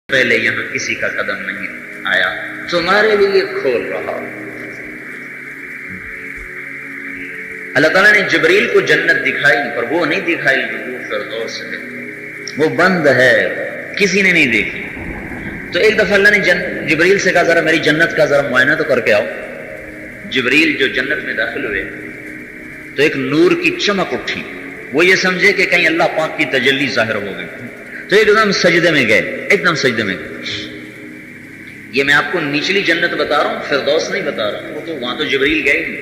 پہلے یہاں کسی کا قدم نہیں آیا، تمہارے لیے کھول رہا۔ اللہ تعالیٰ نے جبریل کو جنت دکھائی، پر وہ نہیں دکھائی جو وہ فردوس ہے، وہ بند ہے، کسی نے نہیں دیکھی۔ تو ایک دفعہ اللہ نے جبریل سے کہا ذرا میری جنت کا ذرا معائنہ تو کر کے آؤ۔ جبریل جو جنت میں داخل ہوئے تو ایک نور کی چمک اٹھی، وہ یہ سمجھے کہ کہیں اللہ پاک کی تجلی ظاہر ہو گئی، تو ایک دم سجدے میں گئے، ایک دم سجدے میں گئے۔ یہ میں آپ کو نچلی جنت بتا رہا ہوں، فردوس نہیں بتا رہا ہوں، وہ تو وہاں تو جبریل گئے ہی۔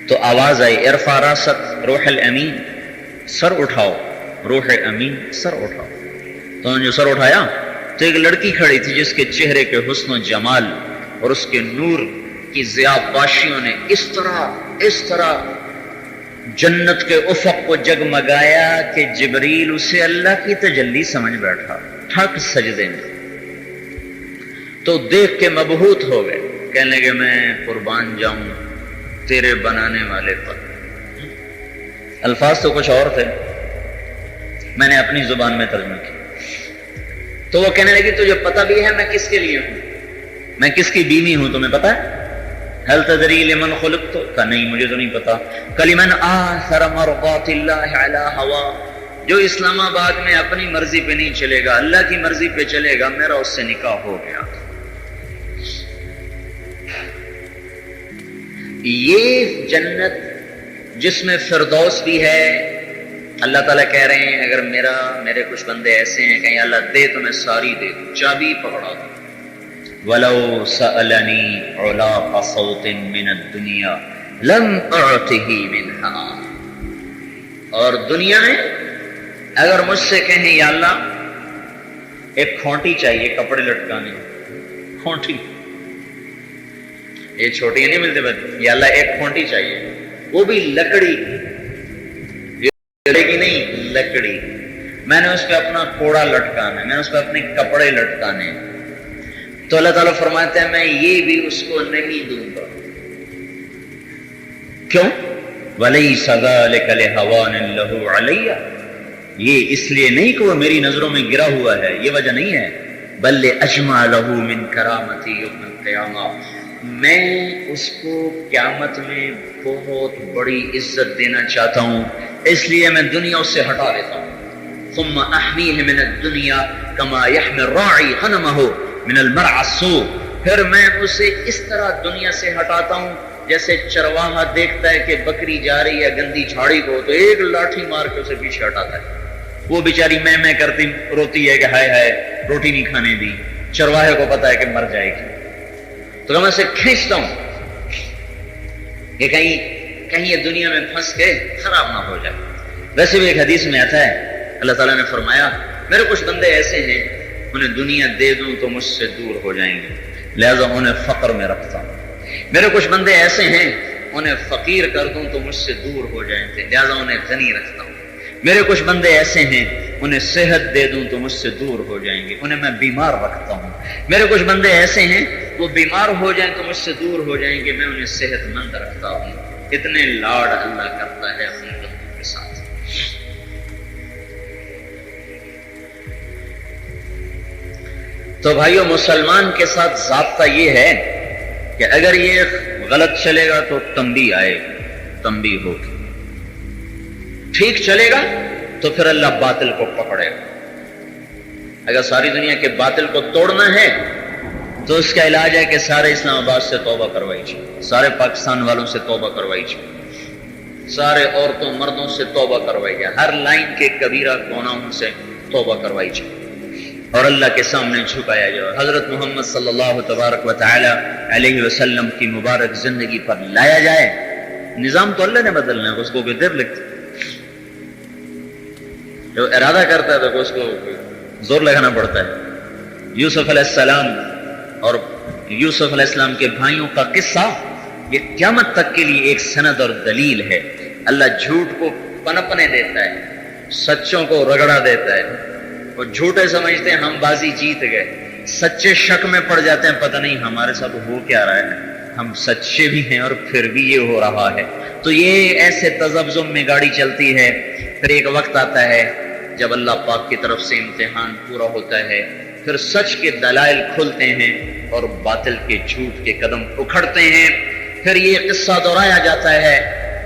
تو آواز آئی ارفع راست روح الامین، سر اٹھاؤ روح امین، سر اٹھاؤ۔ تو انہوں نے جو سر اٹھایا تو ایک لڑکی کھڑی تھی جس کے چہرے کے حسن و جمال اور اس کے نور کی ضیاء باشیوں نے اس طرح جنت کے افق کو جگمگایا کہ جبریل اسے اللہ کی تجلی سمجھ بیٹھا، ٹھک سجدے میں۔ تو دیکھ کے مبہوت ہو گئے، کہنے لگے میں قربان جاؤں تیرے بنانے والے پر۔ الفاظ تو کچھ اور تھے، میں نے اپنی زبان میں ترجمہ کیا۔ تو وہ کہنے لگی تجھے پتہ بھی ہے میں کس کے لیے ہوں، میں کس کی بیوی ہوں، تمہیں پتہ ہے؟ هل تدری لمن خلقت؟ کہا نہیں مجھے تو نہیں پتا۔ کلمن آثر مرضات اللہ علی ہوا، جو اسلام آباد میں اپنی مرضی پہ نہیں چلے گا، اللہ کی مرضی پہ چلے گا، میرا اس سے نکاح ہو گیا۔ یہ جنت جس میں فردوس بھی ہے، اللہ تعالیٰ کہہ رہے ہیں اگر میرے کچھ بندے ایسے ہیں کہیں اللہ دے تو میں ساری دے دوں، چابی پکڑا دوں۔ وَلَوْ سَأَلَنِي عُلَاقَ صَوْتٍ مِّنَ الدُّنْيَا لَمْ أُعْطِهِ مِنْهَا، اور دنیا میں اگر مجھ سے کہیں یا اللہ ایک کھونٹی چاہیے کپڑے لٹکانے، کھونٹی، یہ چھوٹی نہیں ملتے بس، یا اللہ ایک کھونٹی چاہیے، وہ بھی لکڑی کی نہیں، لکڑی، میں نے اس پہ اپنا کوڑا لٹکانا ہے، میں نے اس پہ اپنے کپڑے لٹکانے ہیں، تو اللہ تعالیٰ فرماتے ہیں میں یہ بھی اس کو نہیں دوں گا۔ کیوں؟ وَلَيْسَ ذَلِكَ لِهَوَانٍ لَهُ عَلَيَّ، یہ اس لیے نہیں کہ وہ میری نظروں میں گرا ہوا ہے، یہ وجہ نہیں ہے، بل لِأَجْمَعَ لَهُ مِنْ كَرَامَتِي يَوْمَ الْقِيَامَةِ، میں اس کو قیامت میں بہت بڑی عزت دینا چاہتا ہوں، اس لیے میں دنیا اس سے ہٹا لیتا ہوں۔ ثُمَّ أَحْمِيهِ مِنَ الدُّنْيَا كَمَا يَحْمِي الرَّاعِي غَنَمَهُ من المرعى السوء، پھر میں اسے اس طرح دنیا سے ہٹاتا ہوں جیسے چرواہا دیکھتا ہے کہ بکری جا رہی ہے گندی جھاڑی کو تو ایک لاٹھی مار کے اسے پیچھے ہٹاتا ہے، وہ بیچاری میں کرتی روتی ہے کہ ہائے ہائے روٹی نہیں کھانے دی، چرواہے کو پتا ہے کہ مر جائے گی، تو میں اسے کھینچتا ہوں کہ کہیں یہ دنیا میں پھنس کے خراب نہ ہو جائے۔ ویسے بھی ایک حدیث میں آتا ہے اللہ تعالیٰ نے فرمایا میرے کچھ بندے ایسے ہیں انہیں دنیا دے دوں تو مجھ سے دور ہو جائیں گے، لہذا انہیں فقر میں رکھتا ہوں۔ میرے کچھ بندے ایسے ہیں انہیں فقیر کر دوں تو مجھ سے دور ہو جائیں گے، لہذا انہیں غنی رکھتا ہوں۔ میرے کچھ بندے ایسے ہیں انہیں صحت دے دوں تو مجھ سے دور ہو جائیں گے، انہیں میں بیمار رکھتا ہوں۔ میرے کچھ بندے ایسے ہیں وہ بیمار ہو جائیں تو مجھ سے دور ہو جائیں گے، میں انہیں صحت مند رکھتا ہوں۔ اتنے لاڈ اللہ کرتا ہے اپنے بندوں کے ساتھ۔ تو بھائیو مسلمان کے ساتھ ضابطہ یہ ہے کہ اگر یہ غلط چلے گا تو تنبیہ آئے گا، تنبیہ ہوگی، ٹھیک چلے گا تو پھر اللہ باطل کو پکڑے گا۔ اگر ساری دنیا کے باطل کو توڑنا ہے تو اس کا علاج ہے کہ سارے اسلام آباد سے توبہ کروائی جائے، سارے پاکستان والوں سے توبہ کروائی جائے، سارے عورتوں مردوں سے توبہ کروائی جائے، ہر لائن کے کبیرہ گناہوں سے توبہ کروائی جائے اور اللہ کے سامنے جھکایا جائے، حضرت محمد صلی اللہ تبارک و تعالی علیہ وسلم کی مبارک زندگی پر لایا جائے۔ نظام تو اللہ نے بدلنا ہے، اس کو دیر لگتی، جو ارادہ کرتا ہے تو اس کو زور لگانا پڑتا ہے۔ یوسف علیہ السلام اور یوسف علیہ السلام کے بھائیوں کا قصہ یہ قیامت تک کے لیے ایک سند اور دلیل ہے۔ اللہ جھوٹ کو پنپنے دیتا ہے، سچوں کو رگڑا دیتا ہے، وہ جھوٹے سمجھتے ہیں ہم بازی جیت گئے، سچے شک میں پڑ جاتے ہیں پتہ نہیں ہمارے ساتھ ہو کیا رہا ہے، ہم سچے بھی ہیں اور پھر بھی یہ ہو رہا ہے۔ تو یہ ایسے تذبذب میں گاڑی چلتی ہے، پھر ایک وقت آتا ہے جب اللہ پاک کی طرف سے امتحان پورا ہوتا ہے پھر سچ کے دلائل کھلتے ہیں اور باطل کے جھوٹ کے قدم اکھڑتے ہیں. پھر یہ قصہ دہرایا جاتا ہے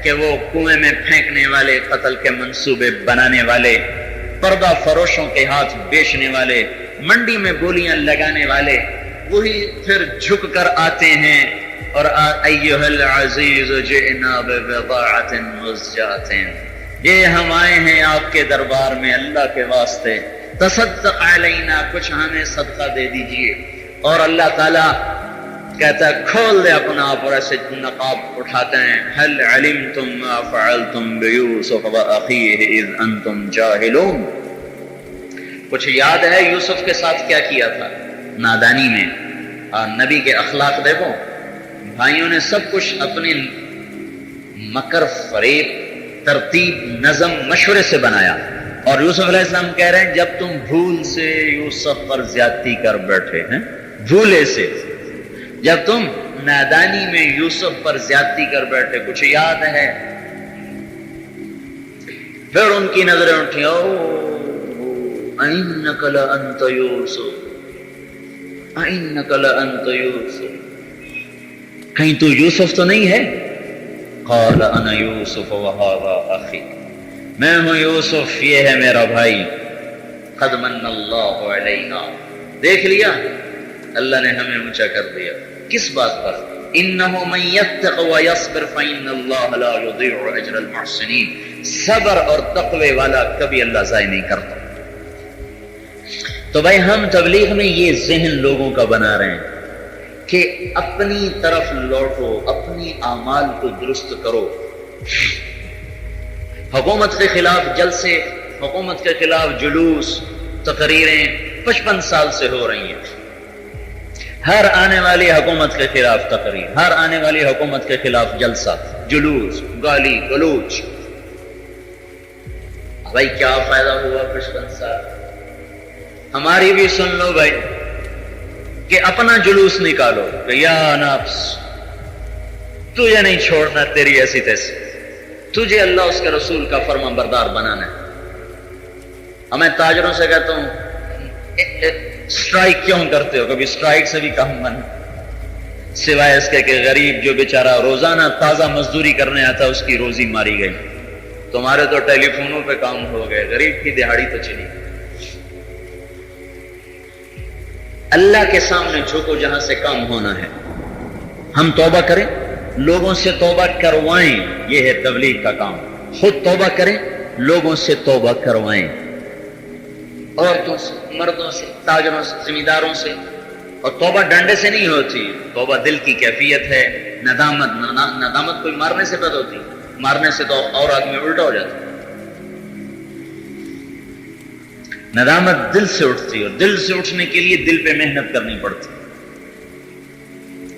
کہ وہ کنویں میں پھینکنے والے، قتل کے منصوبے بنانے والے، پردہ فروشوں کے ہاتھ بیچنے والے، منڈی میں بولیاں لگانے والے، وہی پھر جھک کر آتے ہیں اور ایھا العزیز جئنا ببضاعۃ مزجاۃ، یہ ہم آئے ہیں آپ کے دربار میں اللہ کے واسطے، تصدق علینا، کچھ ہمیں صدقہ دے دیجئے. اور اللہ تعالیٰ کہتا ہے کھول دے اپنا آپ، اور ایسے نقاب اٹھاتے ہیں. هل علمتم ما فعلتم بیوسف واخیہ اذ انتم جاہلون. کچھ یاد ہے یوسف کے ساتھ کیا کیا تھا نادانی میں؟ اور نبی کے اخلاق دیکھو، بھائیوں نے سب کچھ اپنی مکر، فریب، ترتیب، نظم، مشورے سے بنایا. اور یوسف علیہ السلام کہہ رہے ہیں جب تم بھول سے یوسف پر زیادتی کر بیٹھے ہیں، بھولے سے، جب تم نادانی میں یوسف پر زیادتی کر بیٹھے، کچھ یاد ہے؟ پھر ان کی نظریں اٹھی، اِنَّكَ لَأَنْتَ يُوسُف، اِنَّكَ لَأَنْتَ يُوسُف، کہیں تو یوسف تو نہیں ہے؟ قَالَ أَنَا يُوسُفُ وَهَذَا أَخِي، میں ہوں یوسف، یہ ہے میرا بھائی. قَدْ مَنَّ اللَّهُ عَلَيْنَا، دیکھ لیا اللہ نے ہمیں اونچا کر دیا. کس بات پر؟ إِنَّهُ مَن يَتَّقِ وَيَصْبِرْ فَإِنَّ اللَّهَ لَا يُضِيعُ أَجْرَ الْمُحْسِنِينَ. صبر اور تقوی والا کبھی اللہ ضائع نہیں کرتا. تو بھائی ہم تبلیغ میں یہ ذہن لوگوں کا بنا رہے ہیں کہ اپنی طرف لوٹو، اپنی اعمال کو درست کرو. حکومت کے خلاف جلسے، حکومت کے خلاف جلوس، تقریریں 55 سال سے ہو رہی ہیں. ہر آنے والی حکومت کے خلاف تقریر، ہر آنے والی حکومت کے خلاف جلسہ، جلوس، گالی گلوچ. بھائی کیا فائدہ ہوا 55 سال؟ ہماری بھی سن لو بھائی کہ اپنا جلوس نکالو کہ یا نفس تجھے نہیں چھوڑنا، تیری ایسی تیسی، تجھے اللہ اس کے رسول کا فرمان بردار بنانا ہے. اور میں تاجروں سے کہتا ہوں اسٹرائک کیوں کرتے ہو؟ کبھی اسٹرائک سے بھی کم بن، سوائے اس کے کہ غریب جو بیچارہ روزانہ تازہ مزدوری کرنے آتا اس کی روزی ماری گئی. تمہارے تو ٹیلی فونوں پہ کام ہو گئے، غریب کی دہاڑی تو چلی. اللہ کے سامنے جھکو جہاں سے کام ہونا ہے. ہم توبہ کریں، لوگوں سے توبہ کروائیں، یہ ہے تبلیغ کا کام. خود توبہ کریں، لوگوں سے توبہ کروائیں، عورتوں سے، مردوں سے، تاجروں سے، زمینداروں سے. اور توبہ ڈنڈے سے نہیں ہوتی، توبہ دل کی کیفیت ہے. ندامت کوئی مارنے سے پیدا ہوتی، مارنے سے تو اور آدمی الٹا ہو جاتا. ندامت دل سے اٹھتی، اور دل سے اٹھنے کے لیے دل پہ محنت کرنی پڑتی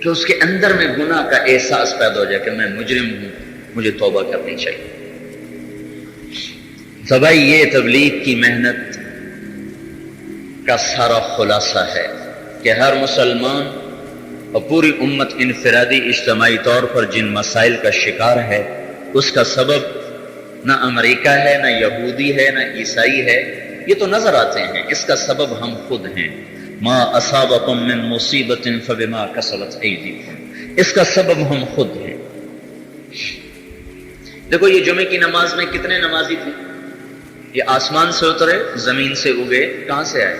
کہ اس کے اندر میں گناہ کا احساس پیدا ہو جائے کہ میں مجرم ہوں، مجھے توبہ کرنی چاہیے. تو بھائی یہ تبلیغ کی محنت کا سارا خلاصہ ہے کہ ہر مسلمان اور پوری امت انفرادی اجتماعی طور پر جن مسائل کا شکار ہے، اس کا سبب نہ امریکہ ہے، نہ یہودی ہے، نہ عیسائی ہے، یہ تو نظر آتے ہیں. اس کا سبب ہم خود ہیں. ما اصابکم من مصیبت فبما کسبت ایدیکم، اس کا سبب ہم خود ہیں. دیکھو یہ جمعے کی نماز میں کتنے نمازی تھے؟ یہ آسمان سے اترے، زمین سے اگے، کہاں سے آئے؟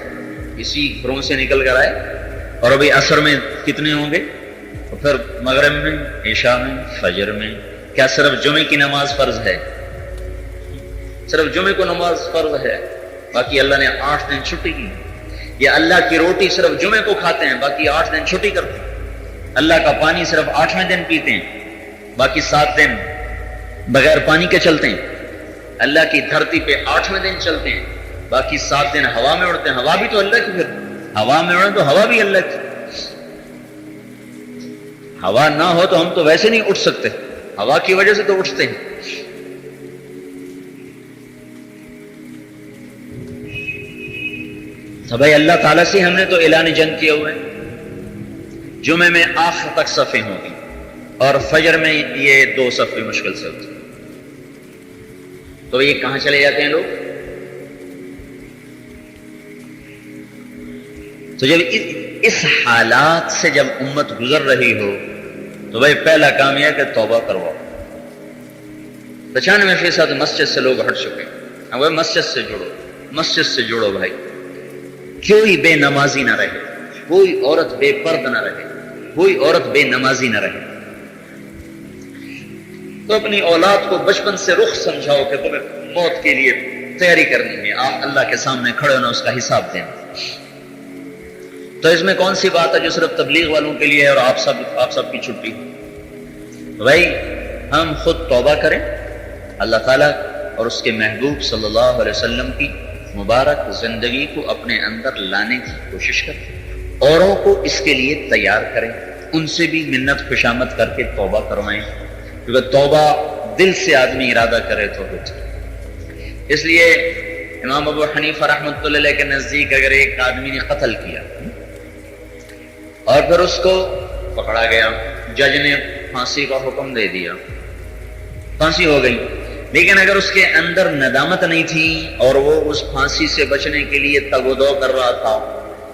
اسی گھروں سے نکل کر آئے. اور ابھی عصر میں کتنے ہوں گے؟ اور پھر مغرب میں، عشاء میں، فجر میں. کیا صرف جمعے کی نماز فرض ہے؟ صرف جمعے کو نماز فرض ہے، باقی اللہ نے 8 دن چھٹی کی. یا اللہ کی روٹی صرف جمعے کو کھاتے ہیں، باقی 8 دن چھٹی کرتے ہیں. اللہ کا پانی صرف 8ویں دن پیتے ہیں، باقی 7 دن بغیر پانی کے چلتے ہیں. اللہ کی دھرتی پہ 8ویں دن چلتے ہیں، باقی 7 دن ہوا میں اڑتے ہیں. ہوا بھی تو اللہ کی، پھر ہوا میں اڑے تو ہوا بھی اللہ کی. ہوا نہ ہو تو ہم تو ویسے نہیں اٹھ سکتے، ہوا کی وجہ سے تو اٹھتے ہیں. تو بھائی اللہ تعالیٰ سے ہم نے تو اعلان جنگ کیا ہوا ہے. جمعے میں آخر تک صفیں ہوں گی، اور فجر میں یہ 2 صفیں مشکل سے ہوتی. تو یہ کہاں چلے جاتے ہیں لوگ؟ تو جب اس حالات سے جب امت گزر رہی ہو تو بھائی پہلا کام یہ ہے کہ توبہ کرواؤ۔ 95% مسجد سے لوگ ہٹ چکے ہیں، وہ مسجد سے جڑو، مسجد سے جڑو بھائی۔ کوئی بے نمازی نہ رہے، کوئی عورت بے پرد نہ رہے، کوئی عورت بے نمازی نہ رہے۔ تو اپنی اولاد کو بچپن سے رخ سمجھاؤ کہ تمہیں موت کے لیے تیاری کرنی ہے، آپ اللہ کے سامنے کھڑے ہونا، اس کا حساب دینا۔ تو اس میں کون سی بات ہے جو صرف تبلیغ والوں کے لیے ہے اور آپ سب کی چھٹی؟ بھائی ہم خود توبہ کریں، اللہ تعالیٰ اور اس کے محبوب صلی اللہ علیہ وسلم کی مبارک زندگی کو اپنے اندر لانے کی کوشش کریں، اوروں کو اس کے لیے تیار کریں، ان سے بھی منت خوشامد کر کے توبہ کروائیں، کیونکہ توبہ دل سے آدمی ارادہ کرے تو ہوتی۔ اس لیے امام ابو حنیفہ رحمۃ اللہ علیہ کے نزدیک اگر ایک آدمی نے قتل کیا اور پھر اس کو پکڑا گیا، جج نے پھانسی کا حکم دے دیا، پھانسی ہو گئی، لیکن اگر اس کے اندر ندامت نہیں تھی اور وہ اس پھانسی سے بچنے کے لیے تگ و دو کر رہا تھا،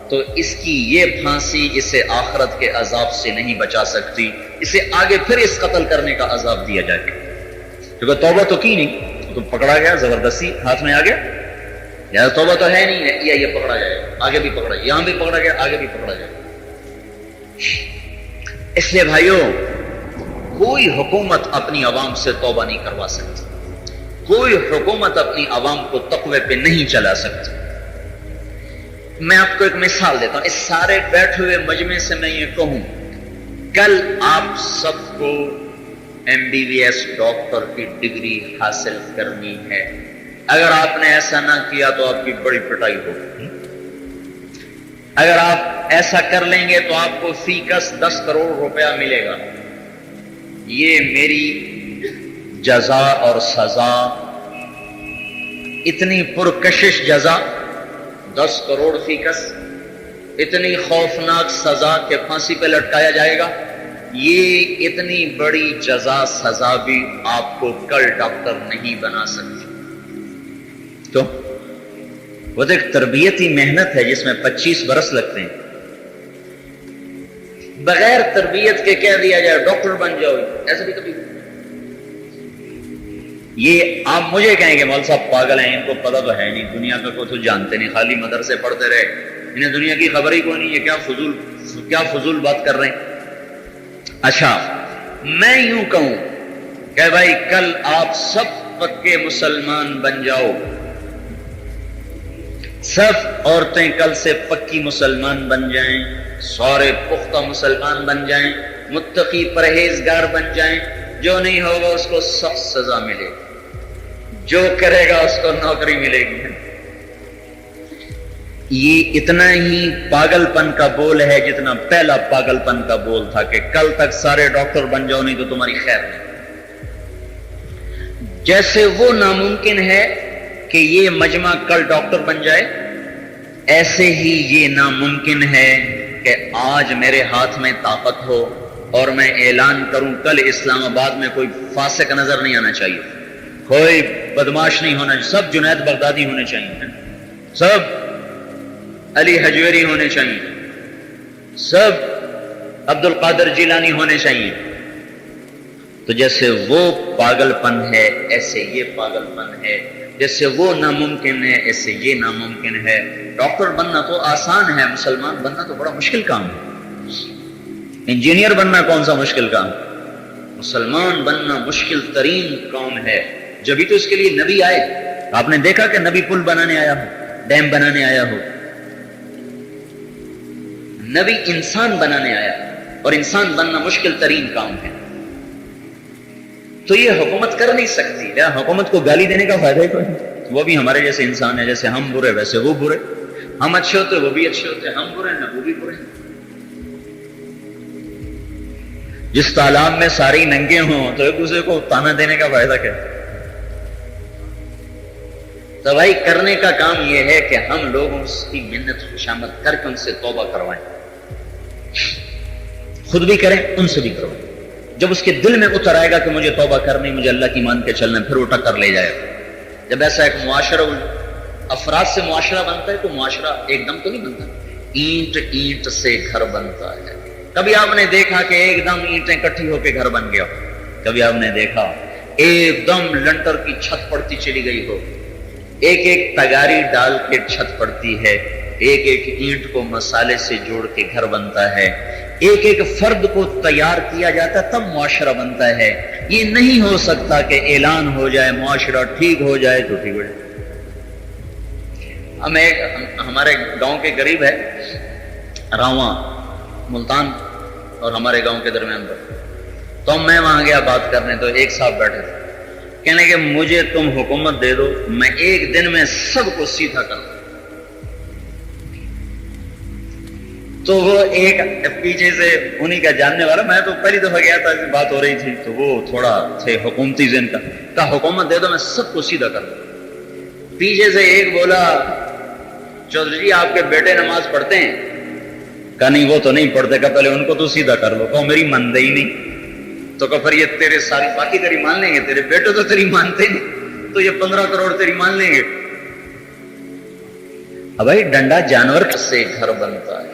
تو اس کی یہ پھانسی اسے آخرت کے عذاب سے نہیں بچا سکتی، اسے آگے پھر اس قتل کرنے کا عذاب دیا جائے گا، کیونکہ توبہ تو کی نہیں، تو پکڑا گیا، زبردستی ہاتھ میں آ گیا، یا توبہ تو ہے نہیں، یا یہ پکڑا جائے گا، آگے بھی پکڑا، یہاں بھی پکڑا گیا، آگے بھی پکڑا جائے گا۔ اس لیے بھائیوں، کوئی حکومت اپنی عوام سے توبہ نہیں کروا سکتی، کوئی حکومت اپنی عوام کو تقوی پہ نہیں چلا سکتی۔ میں آپ کو ایک مثال دیتا ہوں، اس سارے بیٹھے ہوئے مجمع سے میں یہ کہوں، کل آپ سب کو MBBS ڈاکٹر کی ڈگری حاصل کرنی ہے، اگر آپ نے ایسا نہ کیا تو آپ کی بڑی پٹائی ہوگی۔ اگر آپ ایسا کر لیں گے تو آپ کو فی کس 10 کروڑ روپیہ ملے گا، یہ میری جزا اور سزا، اتنی پرکشش جزا، 10 کروڑ فی کس، اتنی خوفناک سزا کہ پھانسی پہ لٹکایا جائے گا، یہ اتنی بڑی جزا سزا بھی آپ کو کل ڈاکٹر نہیں بنا سکتی۔ تو وہ تو ایک تربیتی محنت ہے جس میں 25 برس لگتے ہیں، بغیر تربیت کے کہہ دیا جائے ڈاکٹر بن جاؤ، ایسا بھی کبھی؟ یہ آپ مجھے کہیں گے مول صاحب پاگل ہیں، ان کو پتہ تو ہے نہیں، دنیا کا کوئی تو جانتے نہیں، خالی مدرسے پڑھتے رہے، انہیں دنیا کی خبر ہی کوئی نہیں، یہ کیا فضول بات کر رہے ہیں۔ اچھا، میں یوں کہوں کہ بھائی کل آپ سب پکے مسلمان بن جاؤ، سب عورتیں کل سے پکی مسلمان بن جائیں، سارے پختہ مسلمان بن جائیں، متقی پرہیزگار بن جائیں، جو نہیں ہوگا اس کو سخت سزا ملے گی، جو کرے گا اس کو نوکری ملے گی۔ یہ اتنا ہی پاگل پن کا بول ہے جتنا پہلا پاگل پن کا بول تھا کہ کل تک سارے ڈاکٹر بن جاؤ نہیں تو تمہاری خیر نہیں۔ جیسے وہ ناممکن ہے کہ یہ مجمع کل ڈاکٹر بن جائے، ایسے ہی یہ ناممکن ہے کہ آج میرے ہاتھ میں طاقت ہو اور میں اعلان کروں کل اسلام آباد میں کوئی فاسق نظر نہیں آنا چاہیے، کوئی بدماش نہیں ہونا چاہیے، سب جنید بغدادی ہونے چاہیے، سب علی حجویری ہونے چاہیے، سب عبد القادر جیلانی ہونے چاہیے۔ تو جیسے وہ پاگل پن ہے ایسے یہ پاگل پن ہے، جیسے وہ ناممکن ہے ایسے یہ ناممکن ہے۔ ڈاکٹر بننا تو آسان ہے، مسلمان بننا تو بڑا مشکل کام ہے۔ انجینئر بننا کون سا مشکل کام؟ مسلمان بننا مشکل ترین کام ہے، جبھی تو اس کے لیے نبی آئے۔ آپ نے دیکھا کہ نبی پل بنانے آیا ہو، ڈیم بنانے آیا ہو، نبی انسان بنانے آیا، اور انسان بننا مشکل ترین کام ہے۔ تو یہ حکومت کر نہیں سکتی، یا حکومت کو گالی دینے کا فائدہ ہی کوئی نہیں، وہ بھی ہمارے جیسے انسان ہے، جیسے ہم برے ویسے وہ برے، ہم اچھے ہوتے وہ بھی اچھے ہوتے، ہم برے ہیں وہ بھی برے۔ جس تالاب میں سارے ننگے ہوں تو ایک دوسرے کو تانا دینے کا فائدہ کیا؟ تو بھائی کرنے کا کام یہ ہے کہ ہم لوگوں کی منت خوشامد کر کے ان سے توبہ کروائیں، خود بھی کریں ان سے بھی کروائیں۔ جب اس کے دل میں اتر آئے گا کہ مجھے توبہ کرنی، مجھے اللہ کی مان کے چلنا، پھر وہ ٹکر لے جائے گا۔ جب ایسا ایک معاشرہ افراد سے معاشرہ بنتا ہے تو معاشرہ ایک دم تو نہیں بنتا، اینٹ اینٹ سے گھر بنتا ہے. کبھی آپ نے دیکھا کہ ایک دم اینٹیں اکٹھی ہو کے گھر بن گیا؟ کبھی آپ نے دیکھا ایک دم لنٹر کی چھت پڑتی چلی گئی ہو؟ ایک ایک تگاری ڈال کے چھت پڑتی ہے، ایک ایک اینٹ کو مسالے سے جوڑ کے گھر بنتا ہے، ایک ایک فرد کو تیار کیا جاتا ہے تب معاشرہ بنتا ہے. یہ نہیں ہو سکتا کہ اعلان ہو جائے معاشرہ ٹھیک ہو جائے تو ٹھیک ہو جائے. ہمارے گاؤں کے قریب ہے راواں، ملتان اور ہمارے گاؤں کے درمیان پر. تو میں وہاں گیا بات کرنے، تو ایک صاحب بیٹھے تھے، کہنے کہ مجھے تم حکومت دے دو، میں ایک دن میں سب کو سیدھا کر دوں. تو وہ ایک پیچھے سے انہی کا جاننے والا، میں تو پہلی دفعہ گیا تھا، بات ہو رہی تھی، تو وہ تھوڑا تھے حکومتی ذہن کا، کہا حکومت دے دو میں سب کو سیدھا کر دوں. پیچھے سے ایک بولا چودھری جی آپ کے بیٹے نماز پڑھتے ہیں؟ کہا نہیں وہ تو نہیں پڑھتے. کہا پہلے ان کو تو سیدھا کر لو. کہا میری مانتے ہی نہیں. تو کہا پھر یہ تیرے ساری باقی تیری مان لیں گے، تیرے بیٹے تو تیری مانتے نہیں، تو یہ 15 کروڑ تیری مان لیں گے. اب بھائی ڈنڈا جانور سے گھر بنتا ہے.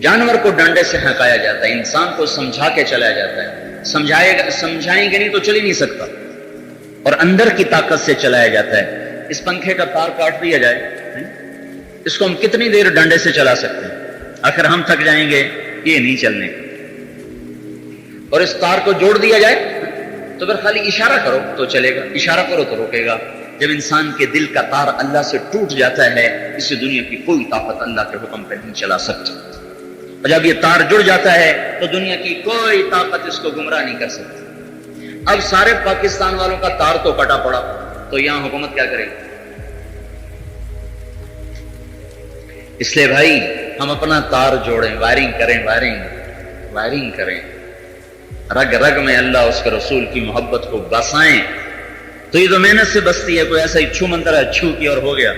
جانور کو ڈنڈے سے ہکایا جاتا ہے، انسان کو سمجھا کے چلایا جاتا ہے. سمجھائیں گے نہیں تو چل ہی نہیں سکتا، اور اندر کی طاقت سے چلایا جاتا ہے. اس پنکھے کا تار کاٹ دیا جائے، اس کو ہم کتنی دیر ڈنڈے سے چلا سکتے ہیں؟ آخر ہم تھک جائیں گے، یہ نہیں چلنے. اور اس تار کو جوڑ دیا جائے تو پھر خالی اشارہ کرو تو چلے گا، اشارہ کرو تو روکے گا. جب انسان کے دل کا تار اللہ سے ٹوٹ جاتا ہے، اس دنیا کی کوئی طاقت اللہ کے حکم پہ نہیں چلا سکتی. اور جب یہ تار جڑ جاتا ہے تو دنیا کی کوئی طاقت اس کو گمراہ نہیں کر سکتی. اب سارے پاکستان والوں کا تار تو کٹا پڑا، تو یہاں حکومت کیا کرے گی؟ اس لیے بھائی ہم اپنا تار جوڑیں، وائرنگ کریں، رگ رگ میں اللہ اس کے رسول کی محبت کو بسائیں. تو یہ تو محنت سے بستی ہے، کوئی ایسا ہی چھو منتر ہے، چھو کی اور ہو گیا.